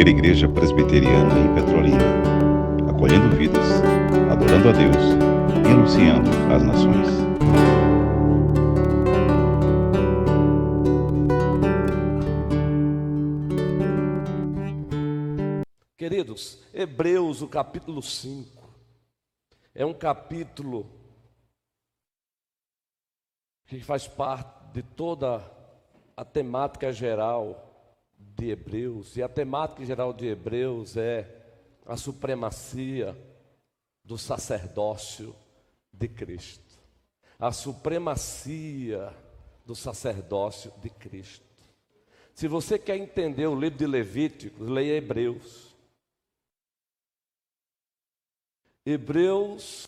primeira igreja presbiteriana em Petrolina, acolhendo vidas, adorando a Deus e anunciando às nações. Queridos, Hebreus, o capítulo 5, é um capítulo que faz parte de toda a temática geral de Hebreus, e a temática geral de Hebreus é a supremacia do sacerdócio de Cristo. A supremacia do sacerdócio de Cristo. Se você quer entender o livro de Levíticos, leia Hebreus. Hebreus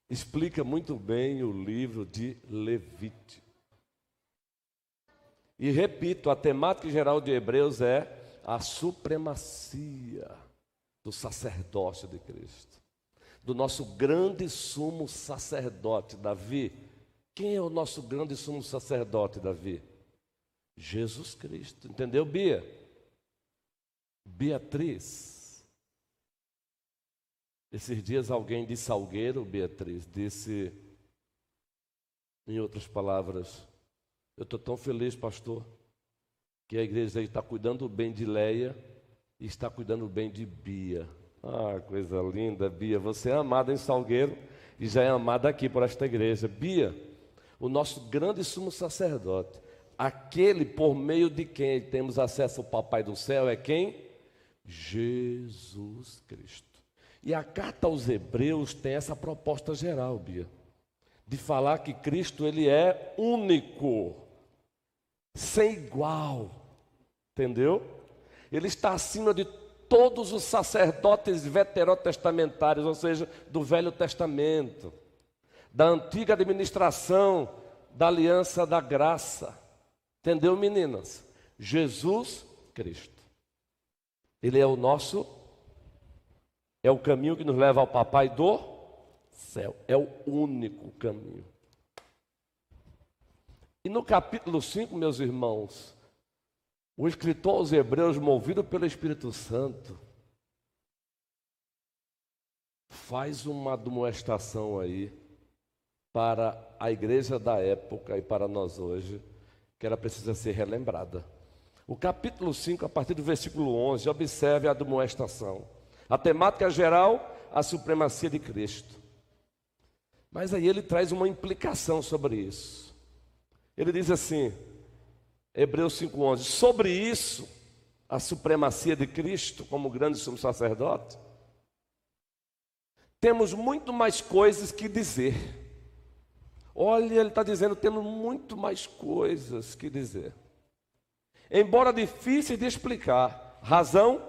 explica muito bem o livro de Levítico. E repito, a temática geral de Hebreus é a supremacia do sacerdócio de Cristo. Do nosso grande sumo sacerdote, Davi. Quem é o nosso grande sumo sacerdote, Davi? Jesus Cristo. Entendeu, Bia? Beatriz. Esses dias alguém de Salgueiro, Beatriz, disse, em outras palavras, eu estou tão feliz, pastor, que a igreja aí está cuidando bem de Leia e está cuidando bem de Bia. Ah, coisa linda, Bia. Você é amada em Salgueiro e já é amada aqui por esta igreja. Bia, o nosso grande sumo sacerdote, aquele por meio de quem temos acesso ao Papai do Céu, é quem? Jesus Cristo. E a carta aos Hebreus tem essa proposta geral, Bia, de falar que Cristo ele é único, sem igual, entendeu? Ele está acima de todos os sacerdotes veterotestamentários, ou seja, do Velho Testamento, da antiga administração da aliança da graça, entendeu, meninas? Jesus Cristo, ele é o nosso, é o caminho que nos leva ao Papai do Céu, é o único caminho. E no capítulo 5, meus irmãos, o escritor aos Hebreus, movido pelo Espírito Santo, faz uma admoestação aí para a igreja da época e para nós hoje, que ela precisa ser relembrada. O capítulo 5, a partir do versículo 11, observe a admoestação. A temática geral, a supremacia de Cristo. Mas aí ele traz uma implicação sobre isso. Ele diz assim, Hebreus 5,11, sobre isso, a supremacia de Cristo como grande sumo sacerdote, temos muito mais coisas que dizer. Olha, ele está dizendo, temos muito mais coisas que dizer. Embora difíceis de explicar, razão,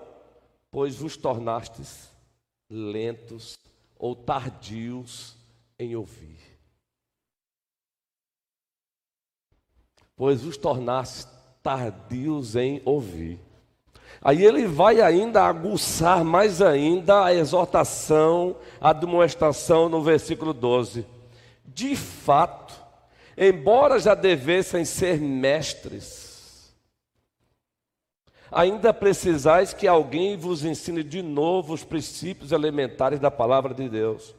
pois vos tornastes lentos ou tardios em ouvir. Pois vos tornastes tardios em ouvir. Aí ele vai ainda aguçar mais ainda a exortação, a admoestação no versículo 12. De fato, embora já devessem ser mestres, ainda precisais que alguém vos ensine de novo os princípios elementares da palavra de Deus.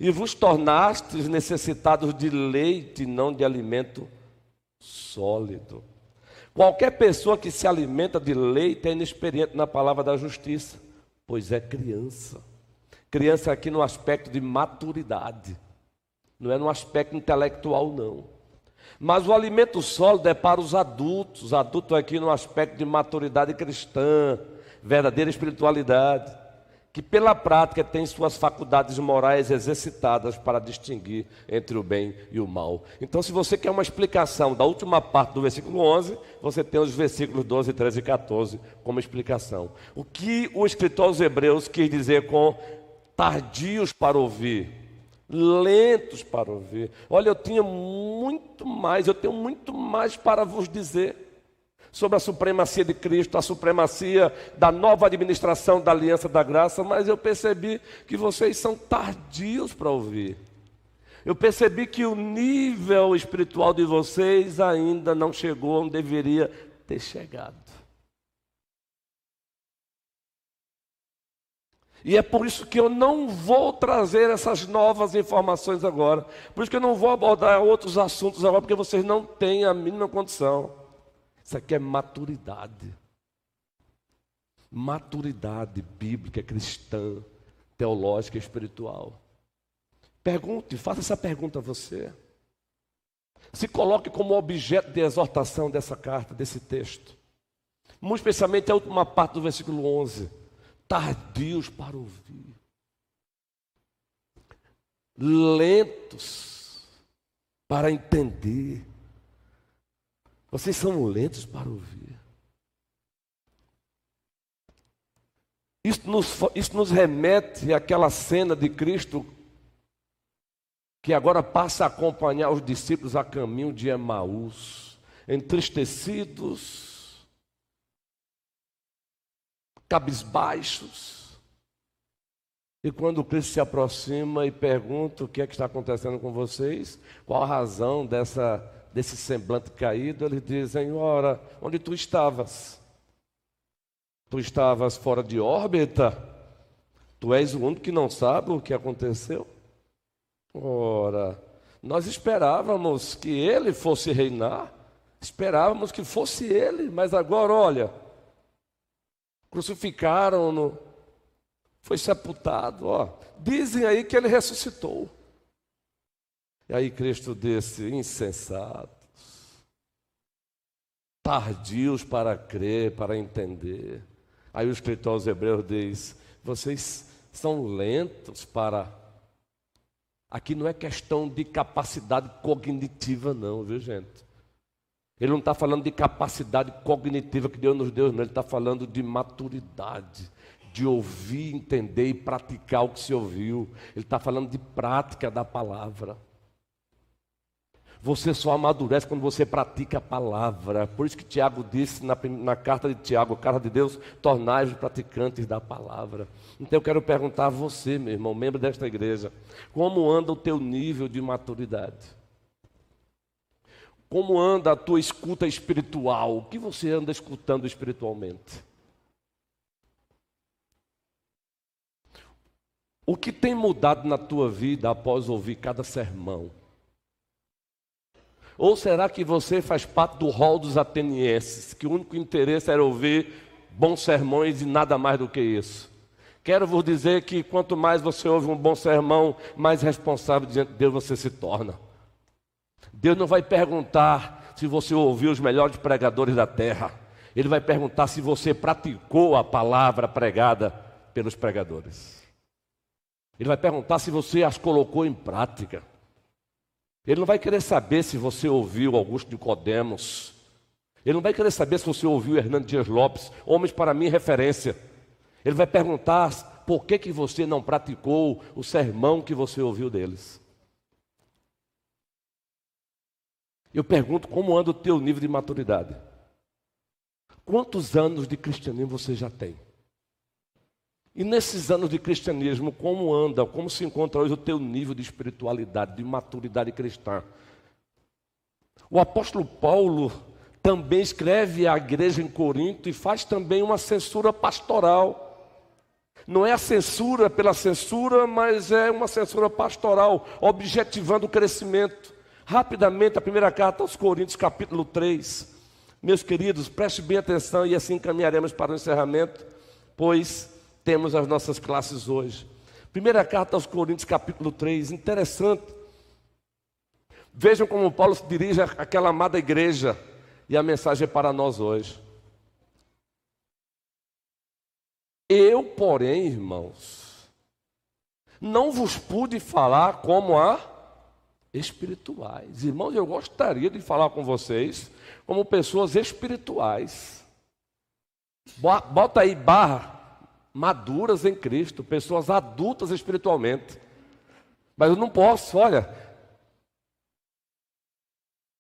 E vos tornastes necessitados de leite, não de alimento sólido. Qualquer pessoa que se alimenta de leite é inexperiente na palavra da justiça, pois é criança. Criança aqui no aspecto de maturidade, não é no aspecto intelectual não. Mas o alimento sólido é para os adultos aqui no aspecto de maturidade cristã, verdadeira espiritualidade, que pela prática tem suas faculdades morais exercitadas para distinguir entre o bem e o mal. Então, se você quer uma explicação da última parte do versículo 11, você tem os versículos 12, 13 e 14 como explicação. O que o escritor aos Hebreus quis dizer com tardios para ouvir, lentos para ouvir? Olha, eu tenho muito mais para vos dizer sobre a supremacia de Cristo, a supremacia da nova administração da aliança da graça, mas eu percebi que vocês são tardios para ouvir. Eu percebi que o nível espiritual de vocês ainda não chegou onde deveria ter chegado. E é por isso que eu não vou trazer essas novas informações agora. Por isso que eu não vou abordar outros assuntos agora, porque vocês não têm a mínima condição. Isso aqui é maturidade. Maturidade bíblica, cristã, teológica e espiritual. Pergunte, faça essa pergunta a você. Se coloque como objeto de exortação dessa carta, desse texto. Muito especialmente a última parte do versículo 11. Tardios para ouvir. Lentos para entender. Vocês são lentos para ouvir. Isso nos remete àquela cena de Cristo que agora passa a acompanhar os discípulos a caminho de Emaús, entristecidos, cabisbaixos. E quando Cristo se aproxima e pergunta o que é que está acontecendo com vocês, qual a razão desse semblante caído, eles dizem: ora, onde tu estavas? Tu estavas fora de órbita? Tu és o único que não sabe o que aconteceu? Ora, nós esperávamos que ele fosse reinar, esperávamos que fosse ele, mas agora, olha, crucificaram-no, foi sepultado, dizem aí que ele ressuscitou. E aí Cristo disse: insensatos, tardios para crer, para entender. Aí o escritor aos Hebreus diz: vocês são lentos para... Aqui não é questão de capacidade cognitiva não, viu gente? Ele não está falando de capacidade cognitiva que Deus nos deu, não. Ele está falando de maturidade, de ouvir, entender e praticar o que se ouviu. Ele está falando de prática da palavra. Você só amadurece quando você pratica a palavra. Por isso que Tiago disse na carta de Tiago, carta de Deus, tornai-vos praticantes da palavra. Então eu quero perguntar a você, meu irmão, membro desta igreja, como anda o teu nível de maturidade? Como anda a tua escuta espiritual? O que você anda escutando espiritualmente? O que tem mudado na tua vida após ouvir cada sermão? Ou será que você faz parte do rol dos atenienses, que o único interesse era ouvir bons sermões e nada mais do que isso? Quero vos dizer que quanto mais você ouve um bom sermão, mais responsável diante de Deus você se torna. Deus não vai perguntar se você ouviu os melhores pregadores da terra. Ele vai perguntar se você praticou a palavra pregada pelos pregadores. Ele vai perguntar se você as colocou em prática. Ele não vai querer saber se você ouviu Augusto Nicodemos. Ele não vai querer saber se você ouviu Hernando Dias Lopes, homens para mim referência. Ele vai perguntar por que você não praticou o sermão que você ouviu deles. Eu pergunto, como anda o teu nível de maturidade? Quantos anos de cristianismo você já tem? E nesses anos de cristianismo, como anda, como se encontra hoje o teu nível de espiritualidade, de maturidade cristã? O apóstolo Paulo também escreve à igreja em Corinto e faz também uma censura pastoral. Não é a censura pela censura, mas é uma censura pastoral, objetivando o crescimento. Rapidamente, a primeira carta aos Coríntios, capítulo 3. Meus queridos, preste bem atenção e assim caminharemos para o encerramento, pois temos as nossas classes hoje. Primeira carta aos Coríntios, capítulo 3, interessante. Vejam como Paulo se dirige àquela amada igreja, e a mensagem é para nós hoje. Eu, porém, irmãos, não vos pude falar como a espirituais. Irmãos, eu gostaria de falar com vocês como pessoas espirituais. Bota aí barra. Maduras em Cristo, pessoas adultas espiritualmente. Mas eu não posso, olha.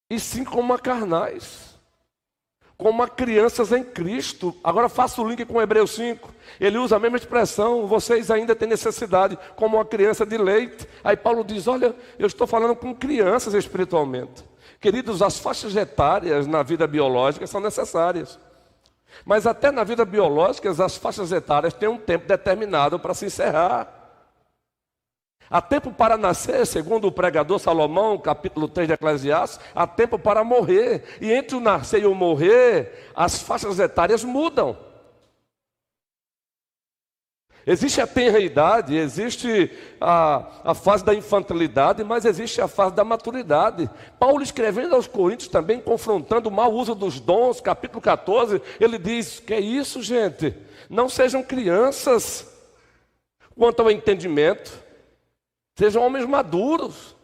E sim como a carnais, como a crianças em Cristo. Agora faça o link com Hebreus 5. Ele usa a mesma expressão, vocês ainda têm necessidade, como uma criança de leite. Aí Paulo diz, olha, eu estou falando com crianças espiritualmente. Queridos, as faixas etárias na vida biológica são necessárias. Mas até na vida biológica, as faixas etárias têm um tempo determinado para se encerrar. Há tempo para nascer, segundo o pregador Salomão, capítulo 3 de Eclesiastes, há tempo para morrer. E entre o nascer e o morrer, as faixas etárias mudam. Existe a tenra-idade, existe a fase da infantilidade, mas existe a fase da maturidade. Paulo, escrevendo aos Coríntios também, confrontando o mau uso dos dons, capítulo 14, ele diz: que é isso, gente? Não sejam crianças quanto ao entendimento. Sejam homens maduros.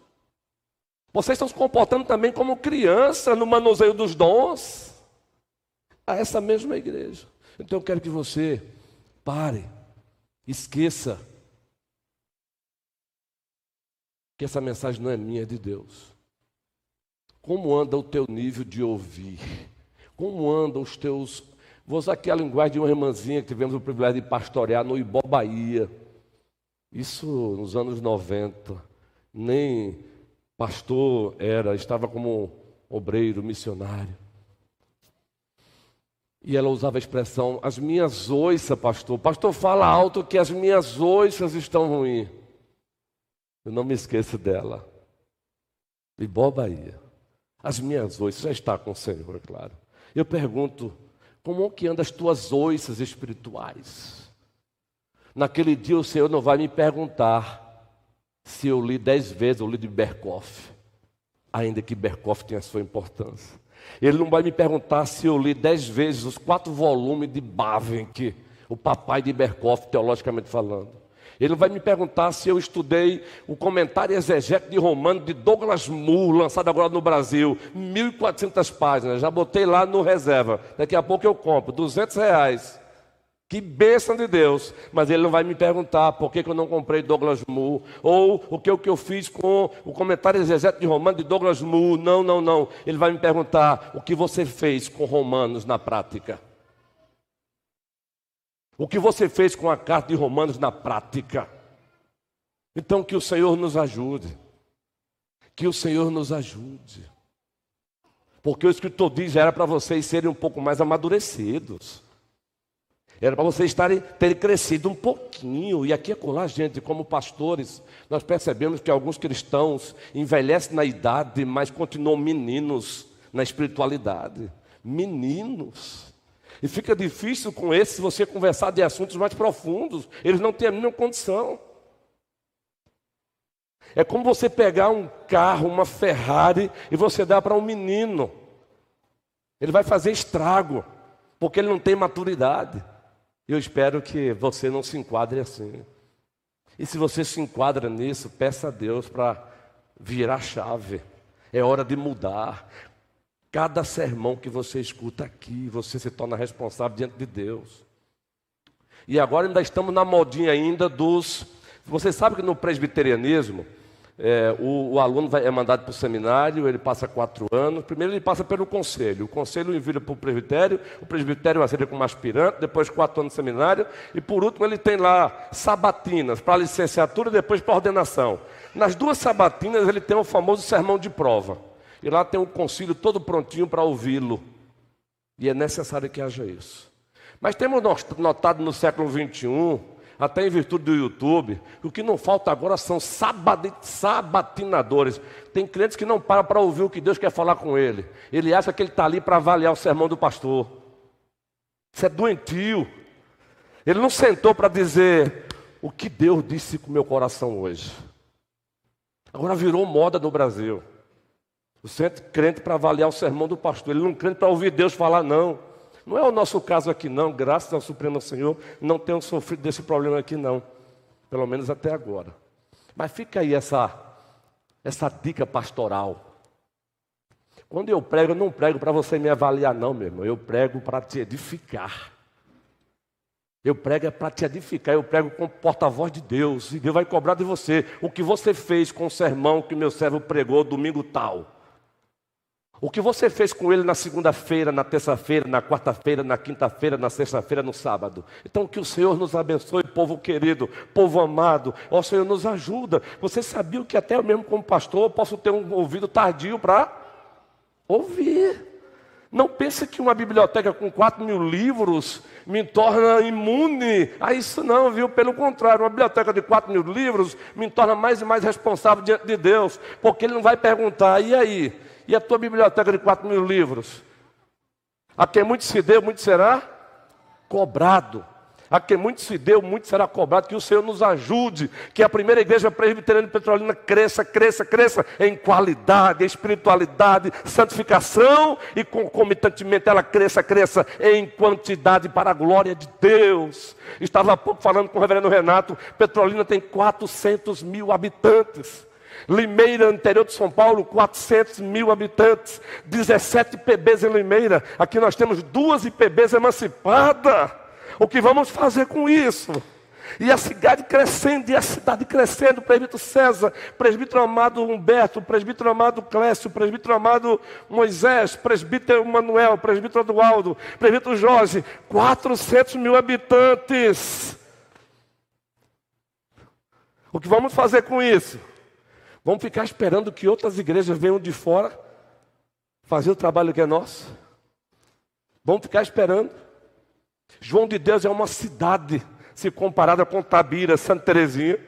Vocês estão se comportando também como criança no manuseio dos dons. A essa mesma igreja. Então eu quero que você pare, esqueça que essa mensagem não é minha, é de Deus. Como anda o teu nível de ouvir? Como andam os teus... Vou usar aqui a linguagem de uma irmãzinha que tivemos o privilégio de pastorear no Ibó, Bahia. Isso nos anos 90, nem pastor era, estava como obreiro, missionário. E ela usava a expressão: as minhas oiças, pastor. Pastor, fala alto que as minhas oiças estão ruins. Eu não me esqueço dela. Ibó, Bahia. As minhas oiças, já está com o Senhor, é claro. Eu pergunto, como que andam as tuas oiças espirituais? Naquele dia o Senhor não vai me perguntar se eu li 10 vezes o livro de Berkhoff, ainda que Berkhoff tenha sua importância. Ele não vai me perguntar se eu li 10 vezes os 4 volumes de Bavinck, o papai de Berkhoff, teologicamente falando. Ele não vai me perguntar se eu estudei o comentário exegético de Romanos de Douglas Moo, lançado agora no Brasil, 1.400 páginas, já botei lá no reserva. Daqui a pouco eu compro, R$200. Que bênção de Deus, mas ele não vai me perguntar por que eu não comprei Douglas Moo, ou o que eu fiz com o comentário exegético de Romanos de Douglas Moo. Não. Ele vai me perguntar o que você fez com Romanos na prática. O que você fez com a carta de Romanos na prática. Então que o Senhor nos ajude. Que o Senhor nos ajude. Porque o Escritor diz, era para vocês serem um pouco mais amadurecidos. Era para vocês terem crescido um pouquinho. E aqui é colar, gente, como pastores, nós percebemos que alguns cristãos envelhecem na idade, mas continuam meninos na espiritualidade. Meninos. E fica difícil com esses você conversar de assuntos mais profundos. Eles não têm a mínima condição. É como você pegar um carro, uma Ferrari, e você dar para um menino. Ele vai fazer estrago, porque ele não tem maturidade. Eu espero que você não se enquadre assim. E se você se enquadra nisso, peça a Deus para virar a chave. É hora de mudar. Cada sermão que você escuta aqui, você se torna responsável diante de Deus. E agora ainda estamos na modinha ainda dos... Você sabe que no presbiterianismo, o aluno é mandado para o seminário, ele passa 4 anos. Primeiro ele passa pelo conselho. O conselho o envia para o presbitério aceita como aspirante, depois 4 anos de seminário, e por último ele tem lá sabatinas para licenciatura e depois para ordenação. Nas 2 sabatinas ele tem o famoso sermão de prova. E lá tem um concílio todo prontinho para ouvi-lo. E é necessário que haja isso. Mas temos notado no século XXI, até em virtude do YouTube, que o que não falta agora são sabatinadores. Tem crentes que não param para ouvir o que Deus quer falar com ele. Ele acha que ele está ali para avaliar o sermão do pastor. Isso é doentio. Ele não sentou para dizer o que Deus disse com o meu coração hoje. Agora virou moda no Brasil. O crente para avaliar o sermão do pastor. Ele não crente para ouvir Deus falar, não. Não é o nosso caso aqui, não. Graças ao Supremo Senhor, não tenho sofrido desse problema aqui, não. Pelo menos até agora. Mas fica aí essa dica pastoral. Quando eu prego, eu não prego para você me avaliar, não, meu irmão. Eu prego para te edificar. Eu prego é para te edificar. Eu prego como porta-voz de Deus. E Deus vai cobrar de você o que você fez com o sermão que meu servo pregou domingo tal. O que você fez com ele na segunda-feira, na terça-feira, na quarta-feira, na quinta-feira, na sexta-feira, no sábado. Então que o Senhor nos abençoe, povo querido, povo amado. Ó Senhor, nos ajuda. Você sabia que até eu mesmo como pastor, eu posso ter um ouvido tardio para ouvir. Não pense que uma biblioteca com 4.000 livros me torna imune a isso não, viu? Pelo contrário, uma biblioteca de 4.000 livros me torna mais e mais responsável diante de Deus, porque Ele não vai perguntar, e aí? E a tua biblioteca de 4.000 livros? A quem muito se deu, muito será cobrado. A quem muito se deu, muito será cobrado. Que o Senhor nos ajude, que a primeira igreja presbiteriana de Petrolina cresça em qualidade, em espiritualidade, santificação e concomitantemente ela cresça em quantidade para a glória de Deus. Estava há pouco falando com o reverendo Renato, Petrolina tem 400.000 habitantes. Limeira, interior de São Paulo, 400.000 habitantes, 17 IPBs em Limeira. Aqui nós temos 2 IPBs emancipadas. O que vamos fazer com isso? E a cidade crescendo, presbítero César, presbítero amado Humberto, presbítero amado Clécio, presbítero amado Moisés, presbítero Manuel, presbítero Eduardo, presbítero Jorge, 400.000 habitantes. O que vamos fazer com isso? Vamos ficar esperando que outras igrejas venham de fora fazer o trabalho que é nosso? Vamos ficar esperando? João de Deus é uma cidade, se comparada com Tabira, Santa Terezinha.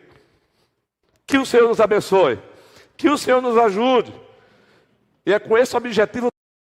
Que o Senhor nos abençoe, que o Senhor nos ajude. E é com esse objetivo